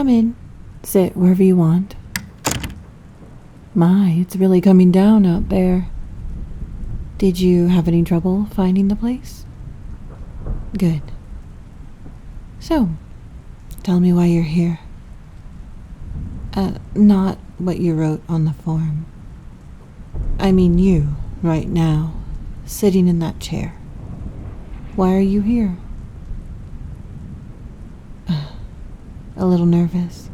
Come in. Sit wherever you want. My, it's really coming down out there. Did you have any trouble finding the place? Good. So, tell me why you're here. Not what you wrote on the form. I mean you, right now, sitting in that chair. Why are you here? A little nervous.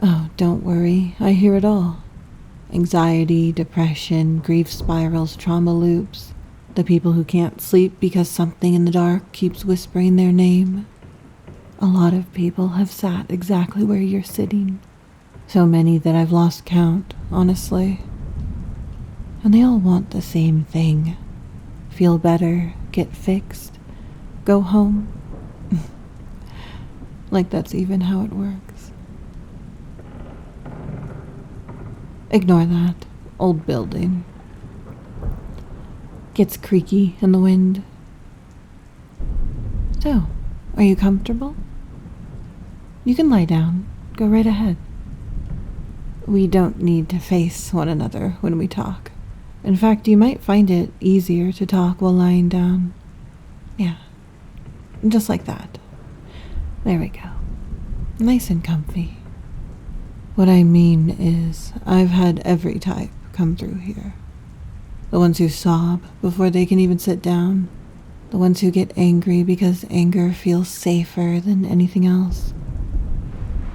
Oh, don't worry, I hear it all. Anxiety, depression, grief spirals, trauma loops. The people who can't sleep because something in the dark keeps whispering their name. A lot of people have sat exactly where you're sitting. So many that I've lost count, honestly. And they all want the same thing. Feel better, get fixed, go home. Like that's even how it works. Ignore that. Old building. Gets creaky in the wind. So, are you comfortable? You can lie down. Go right ahead. We don't need to face one another when we talk. In fact, you might find it easier to talk while lying down. Yeah, just like that. There we go. Nice and comfy. What I mean is, I've had every type come through here. The ones who sob before they can even sit down. The ones who get angry because anger feels safer than anything else.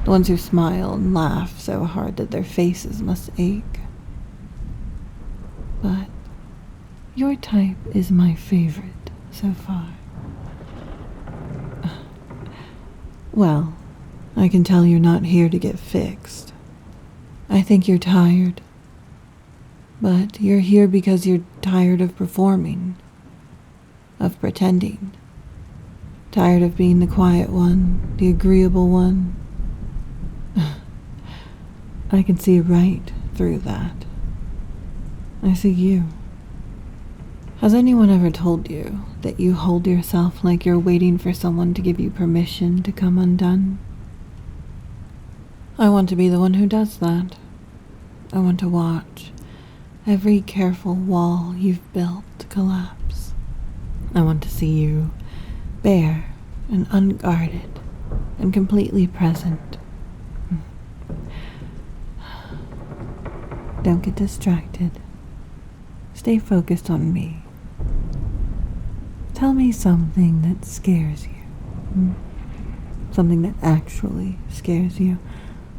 The ones who smile and laugh so hard that their faces must ache. But your type is my favorite so far. Well, I can tell you're not here to get fixed. I think you're tired. But you're here because you're tired of performing, of pretending. Tired of being the quiet one, the agreeable one. I can see right through that. I see you. Has anyone ever told you that you hold yourself like you're waiting for someone to give you permission to come undone? I want to be the one who does that. I want to watch every careful wall you've built collapse. I want to see you bare and unguarded and completely present. Don't get distracted. Stay focused on me. Tell me something that scares you. Something that actually scares you,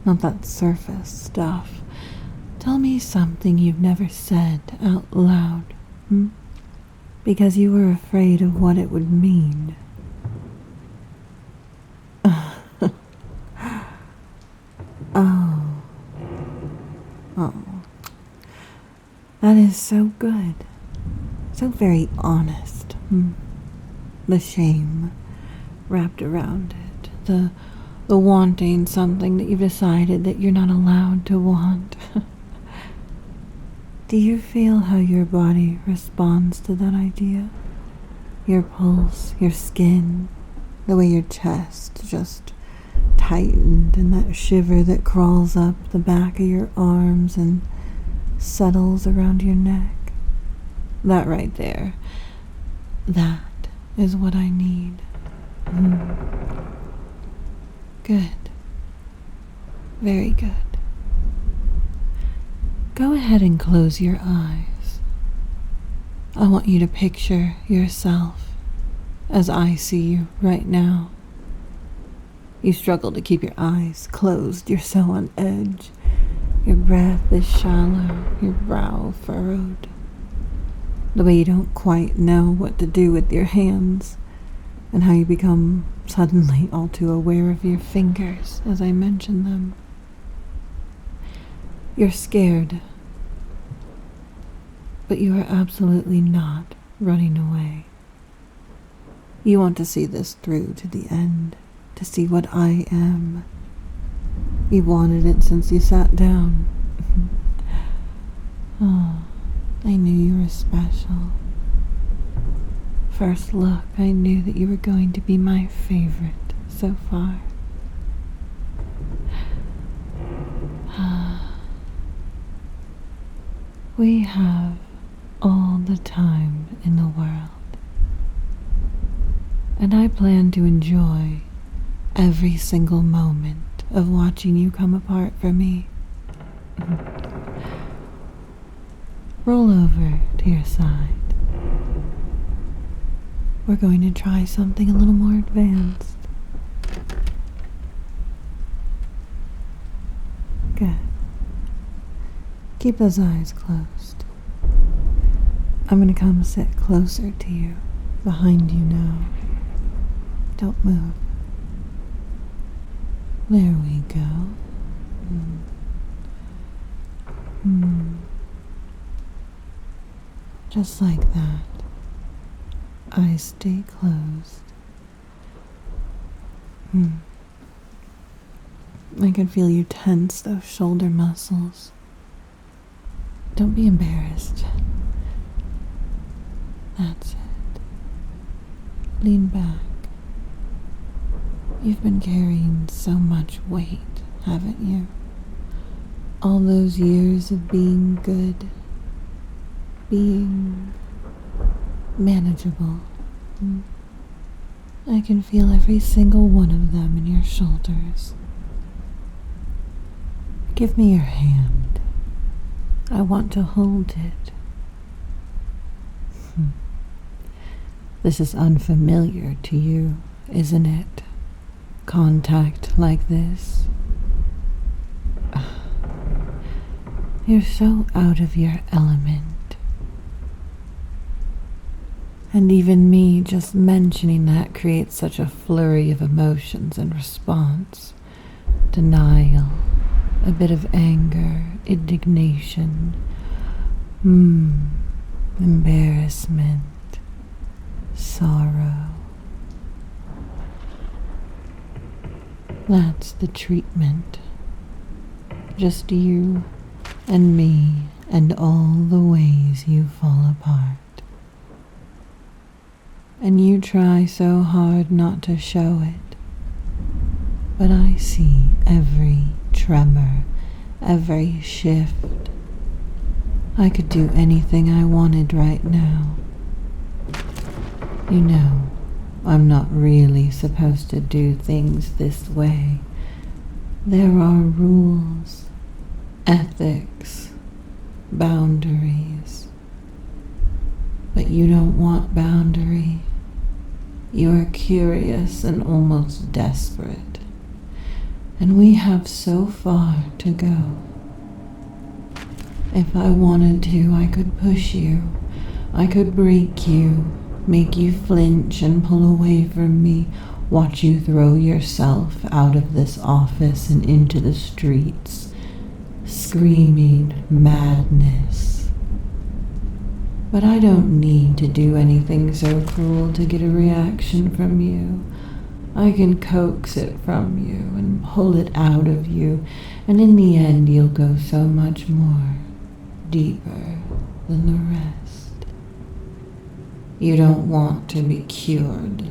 not that surface stuff. Tell me something you've never said out loud, because you were afraid of what it would mean. Oh. That is so good. So very honest. The shame wrapped around it. The wanting something that you've decided that you're not allowed to want. Do you feel how your body responds to that idea? Your pulse, your skin, the way your chest just tightened, and that shiver that crawls up the back of your arms and settles around your neck. That right there, that is what I need. Good. Very good. Go ahead and close your eyes. I want you to picture yourself as I see you right now. You struggle to keep your eyes closed. You're so on edge. Your breath is shallow, your brow furrowed. The way you don't quite know what to do with your hands, and how you become suddenly all too aware of your fingers as I mention them. You're scared, but you are absolutely not running away. You want to see this through to the end, to see what I am. You've wanted it since you sat down. Oh, I knew you were special. First look, I knew that you were going to be my favorite so far. We have all the time in the world, and I plan to enjoy every single moment of watching you come apart for me. Roll over to your side. We're going to try something a little more advanced. Good. Keep those eyes closed. I'm going to come sit closer to you, behind you now. Don't move. There we go. Just like that. Eyes stay closed. I can feel you tense those shoulder muscles. Don't be embarrassed. That's it. Lean back. You've been carrying so much weight, haven't you? All those years of being good, being manageable. I can feel every single one of them in your shoulders. Give me your hand. I want to hold it. This is unfamiliar to you, isn't it? Contact like this. You're so out of your element. And even me just mentioning that creates such a flurry of emotions and response. Denial, a bit of anger, indignation, embarrassment, sorrow. That's the treatment. Just you and me and all the ways you fall apart. And you try so hard not to show it. But I see every tremor, every shift. I could do anything I wanted right now. You know, I'm not really supposed to do things this way. There are rules, ethics, boundaries. But you don't want boundary. You are curious and almost desperate. And we have so far to go. If I wanted to, I could push you. I could break you, make you flinch and pull away from me, watch you throw yourself out of this office and into the streets, screaming madness. But I don't need to do anything so cruel to get a reaction from you. I can coax it from you and pull it out of you, and in the end you'll go so much more deeper than the rest. You don't want to be cured.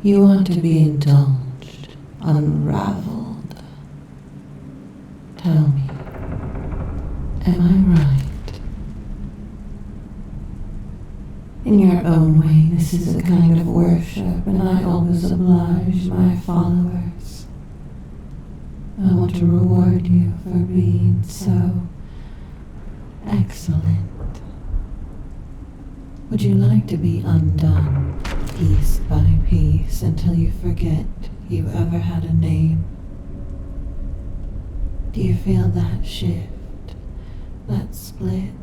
You want to be indulged, unraveled. Tell me, am I right? In your own way, this is a kind of worship, and I always oblige my followers. I want to reward you for being so excellent. Would you like to be undone, piece by piece, until you forget you ever had a name? Do you feel that shift, that split?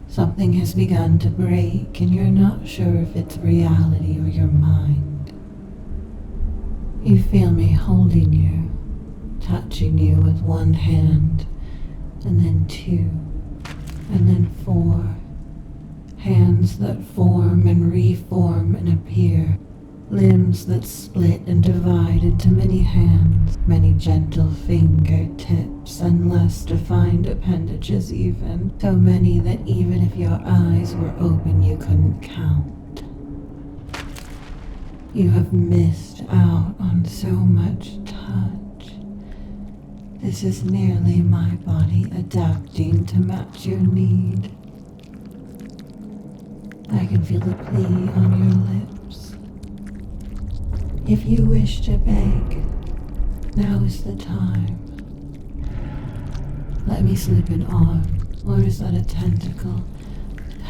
Something has begun to break, and you're not sure if it's reality or your mind. You feel me holding you, touching you with one hand, and then two, and then four. Hands that form and reform and appear. Limbs that split and divide into many hands, many gentle fingertips, and less defined appendages even. So many that even if your eyes were open you couldn't count. You have missed out on so much touch. This is merely my body adapting to match your need. I can feel the plea on your lips. If you wish to beg, now is the time. Let me slip an arm, or is that a tentacle,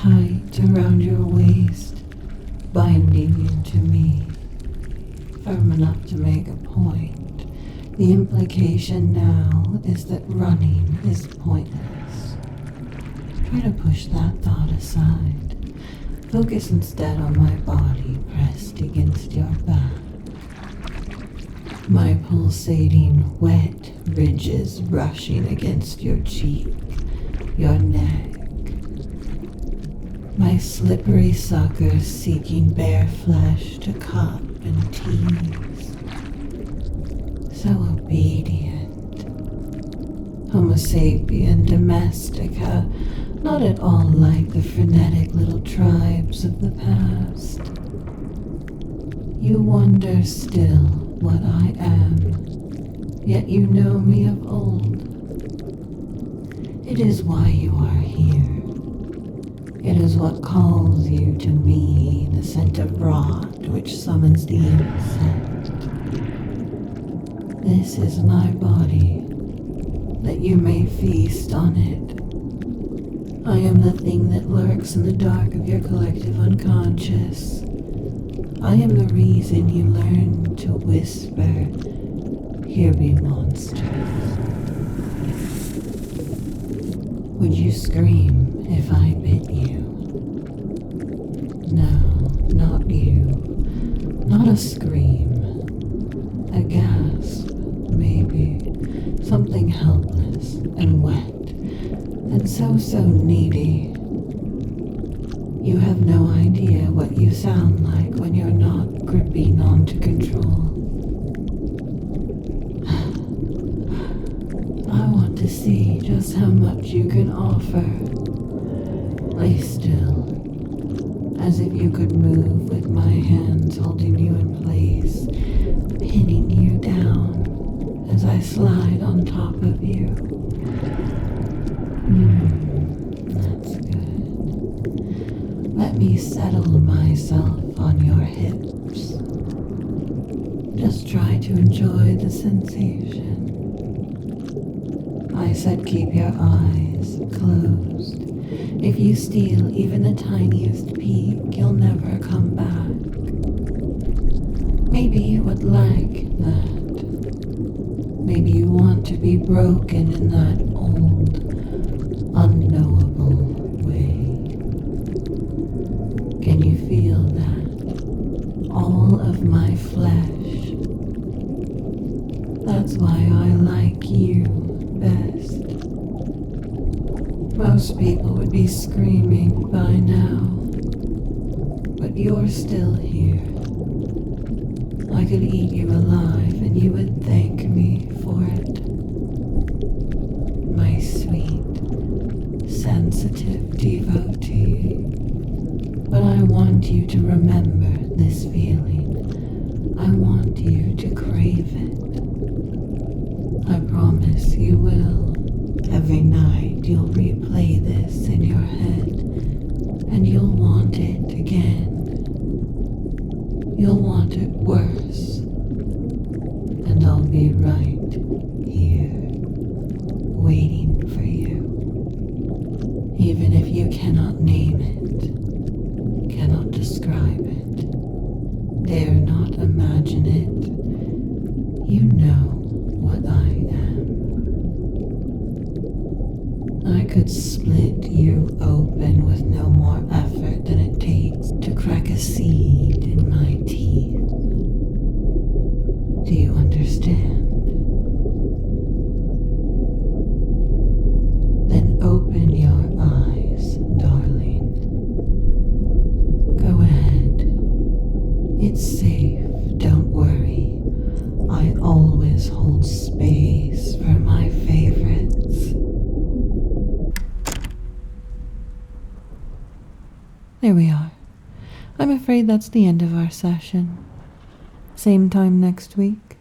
tight around your waist, binding you to me, firm enough to make a point. The implication now is that running is pointless. Try to push that thought aside. Focus instead on my body pressed against your back. My pulsating, wet ridges brushing against your cheek, your neck. My slippery suckers seeking bare flesh to cup and tease. So obedient. Homo sapien domestica, not at all like the frenetic little tribes of the past. You wonder still what I am, yet you know me of old. It is why you are here. It is what calls you to me, the scent of rot which summons the insect. This is my body, that you may feast on it. I am the thing that lurks in the dark of your collective unconscious. I am the reason you learn to whisper, "Here be monsters." Would you scream if I bit you? No, not you. Not a scream. A gasp, maybe. Something helpless and wet and so needy. You have no idea what you sound like when you're not gripping onto control. I want to see just how much you can offer. Lay still, as if you could move with my hands holding you in place, pinning you down as I slide on top of you. That's good. Let me settle myself on your hips. Just try to enjoy the sensation. I said keep your eyes closed. If you steal even the tiniest peek, you'll never come back. Maybe you would like that. Maybe you want to be broken in that old, unknowable way. Can you feel that? All of my flesh. That's why I like you best. Most people would be screaming by now, but you're still here. I could eat you alive and you would thank me for it. My sweet, sensitive devotee. But I want you to remember this feeling. I want you to crave it. I promise you will. Every night you'll replay this in your head, and you'll want it again. You'll want it worse, and I'll be right here, waiting for you. Even if you cannot name it, cannot describe it, dare not imagine it, you know what I am. I could split you open with no more effort than it takes to crack a seed in my teeth. Do you understand? Then open your eyes, darling. Go ahead. It's safe, don't worry. I always hold space for my favorites. There we are. I'm afraid that's the end of our session. Same time next week.